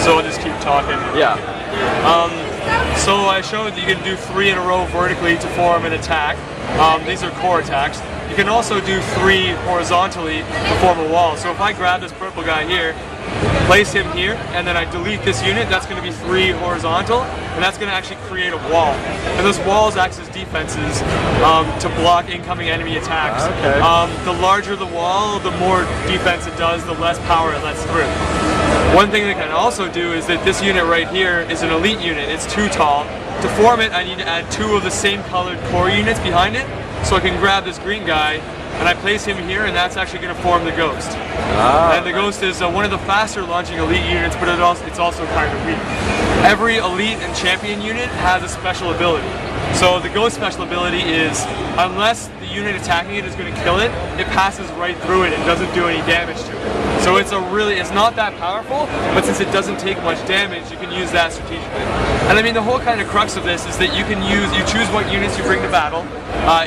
so I'll just keep talking. Yeah. So I showed that you can do 3 in a row vertically to form an attack. These are core attacks. You can also do 3 horizontally to form a wall. So if I grab this purple guy here, place him here, and then I delete this unit, that's going to be 3 horizontal, and that's going to actually create a wall. And those walls act as defenses to block incoming enemy attacks. Okay. The larger the wall, the more defense it does, the less power it lets through. One thing that I can also do is that this unit right here is an elite unit. It's too tall. To form it, I need to add 2 of the same colored core units behind it. So I can grab this green guy and I place him here, and that's actually going to form the Ghost. And the Ghost is one of the faster launching elite units, but it's also kind of weak. Every elite and champion unit has a special ability. So the Ghost special ability is, unless the unit attacking it is going to kill it, it passes right through it and doesn't do any damage to it. So it's not that powerful, but since it doesn't take much damage, you can use that strategically. And I mean, the whole kind of crux of this is that you choose what units you bring to battle.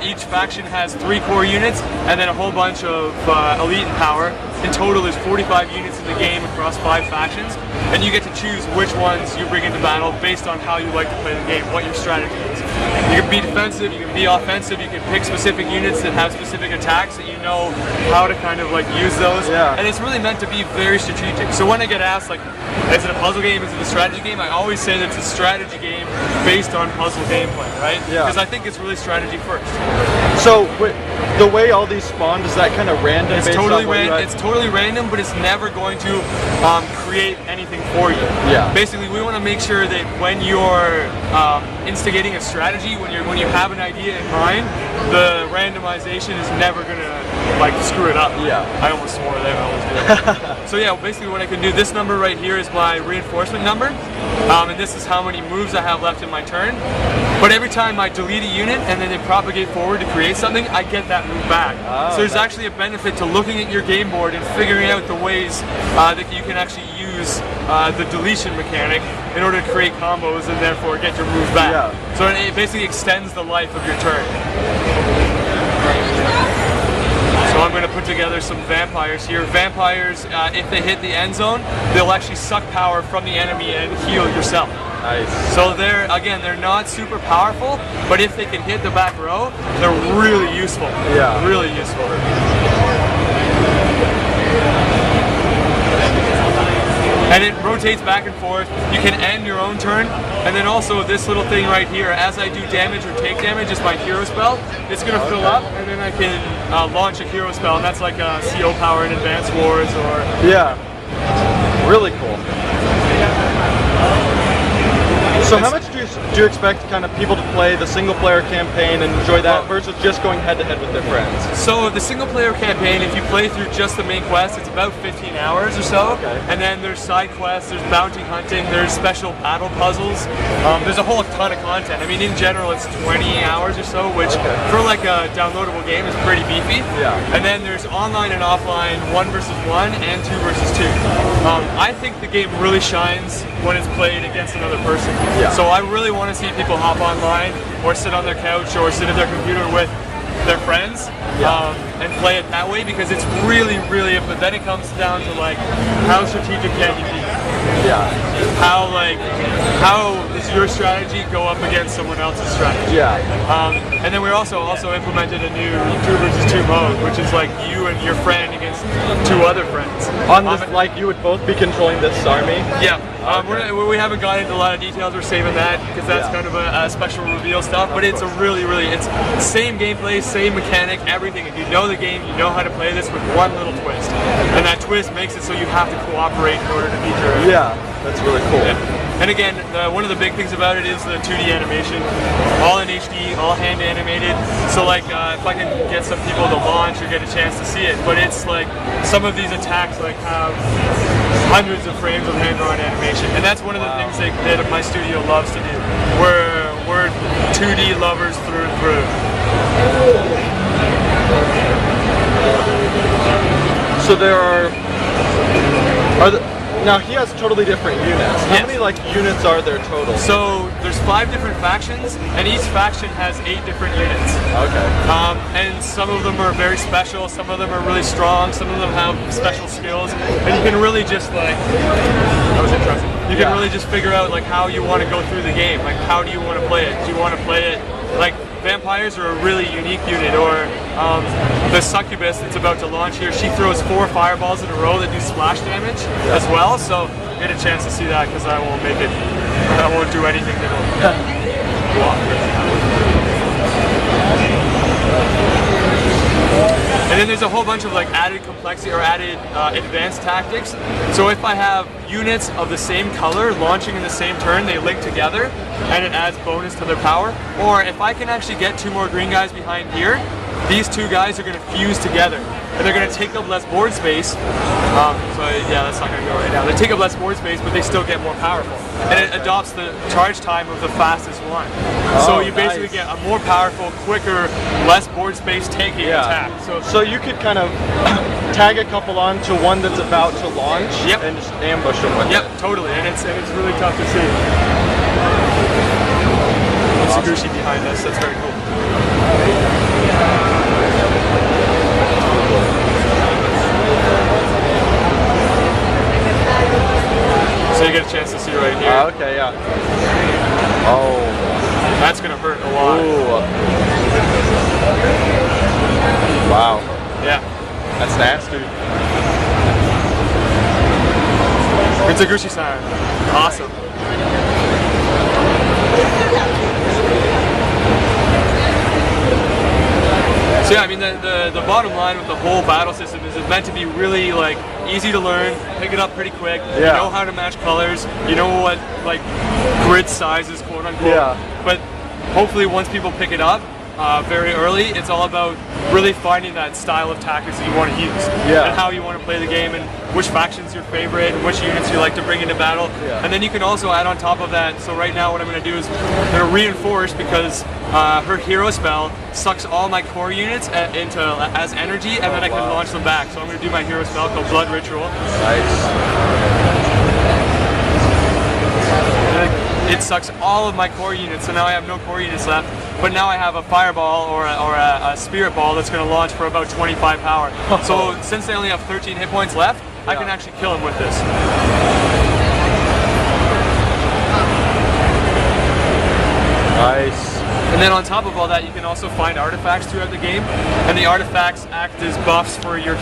Each faction has 3 core units and then a whole bunch of elite and power. In total, there's 45 units in the game across 5 factions, and you get to choose which ones you bring into battle based on how you like to play the game, what your strategy is. You can be defensive, you can be offensive, you can pick specific units that have specific attacks that you know how to kind of like use those. Yeah. And it's really meant to be very strategic. So when I get asked like, is it a puzzle game, is it a strategy game, I always say that it's a strategy game based on puzzle gameplay, right? Yeah. Because I think it's really strategy first. So the way all these spawn, is that kind of random? It's totally random, but it's never going to create anything for you. Yeah. Basically, we want to make sure that when you're instigating a strategy, when you have an idea in mind, the randomization is never gonna like screw it up. Yeah. I almost swore there. I always do. So yeah, basically what I can do, this number right here is my reinforcement number, and this is how many moves I have left in my turn. But every time I delete a unit and then they propagate forward to create something, I get that move back. So there's actually a benefit to looking at your game board and figuring out the ways that you can actually use the deletion mechanic in order to create combos and therefore get your move back. Yeah. So it basically extends the life of your turn. So I'm going to put together some vampires here. Vampires, if they hit the end zone, they'll actually suck power from the enemy and heal yourself. Nice. So they're not super powerful, but if they can hit the back row, they're really useful. Yeah. Really useful. And it rotates back and forth. You can end your own turn, and then also this little thing right here, as I do damage or take damage, is my hero spell. It's going to fill up, and then I can launch a hero spell, and that's like a CO power in Advanced Wars or... Yeah, really cool. So how much do you expect kind of people to play the single player campaign and enjoy that versus just going head to head with their friends? So the single player campaign, if you play through just the main quest, it's about 15 hours or so. Okay. And then there's side quests, there's bounty hunting, there's special battle puzzles. There's a whole ton of content. I mean, in general, it's 20 hours or so, which for like a downloadable game is pretty beefy. Yeah. And then there's online and offline 1 versus 1 and 2 versus 2. I think the game really shines when it's played against another person. Yeah. So I really want to see people hop online or sit on their couch or sit at their computer with their friends and play it that way, because it's really, but then it comes down to like, how strategic can you be? Yeah. How does your strategy go up against someone else's strategy? Yeah. And then we also implemented a new 2 versus 2 mode, which is like you and your friend against 2 other friends. On this, like you would both be controlling this army? Yeah. We haven't gone into a lot of details. We're saving that because that's kind of a special reveal stuff. But it's a really, it's same gameplay, same mechanic, everything. If you know the game, you know how to play this with one little twist, and that twist makes it so you have to cooperate in order to beat your. Yeah, that's really cool. Yeah. And again, one of the big things about it is the 2D animation, all in HD, all hand animated. So like, if I can get some people to launch or get a chance to see it, but it's like some of these attacks like have hundreds of frames of hand-drawn animation, and that's one of the things that my studio loves to do. We're 2D lovers through and through. So there are now he has totally different units. How many like units are there total? So there's 5 different factions, and each faction has 8 different units. Okay. And some of them are very special, some of them are really strong, some of them have special skills, and you can really just like, that was interesting. You you can really just figure out like how you want to go through the game. Like how do you want to play it? Do you want to play it like vampires are a really unique unit, or the succubus that's about to launch here, she throws 4 fireballs in a row that do splash damage as well, so get a chance to see that because I won't make it, I won't do anything that'll block it. And then there's a whole bunch of like added complexity or added advanced tactics. So if I have units of the same color launching in the same turn, they link together and it adds bonus to their power. Or if I can actually get 2 more green guys behind here, these 2 guys are going to fuse together and they're going to take up less board space. So yeah, that's not going to go right now. They take up less board space, but they still get more powerful. And it adopts the charge time of the fastest one. So you basically get a more powerful, quicker, less board space taking attack. So you could kind of tag a couple on to one that's about to launch and just ambush them with it. Yep, totally. And it's really tough to see. Mitsugushi behind us, that's very cool. So you get a chance to see right here. Okay, yeah. Oh. That's gonna hurt a lot. Ooh. Wow. Yeah. That's nasty. Mitsugushi-san. Awesome. So yeah, I mean the bottom line with the whole battle system is it's meant to be really like easy to learn, pick it up pretty quick, you know how to match colors, you know what like grid sizes, quote unquote. But hopefully once people pick it up very early, it's all about really finding that style of tactics that you want to use and how you want to play the game and which faction's your favorite and which units you like to bring into battle. And then you can also add on top of that, so right now what I'm going to do is I'm going to reinforce because her hero spell sucks all my core units into as energy and then I can launch them back. So I'm going to do my hero spell called Blood Ritual. Nice. It sucks all of my core units, so now I have no core units left. But now I have a fireball or a spirit ball that's going to launch for about 25 power. So since they only have 13 hit points left, I can actually kill them with this. Nice. And then on top of all that, you can also find artifacts throughout the game, and the artifacts act as buffs for your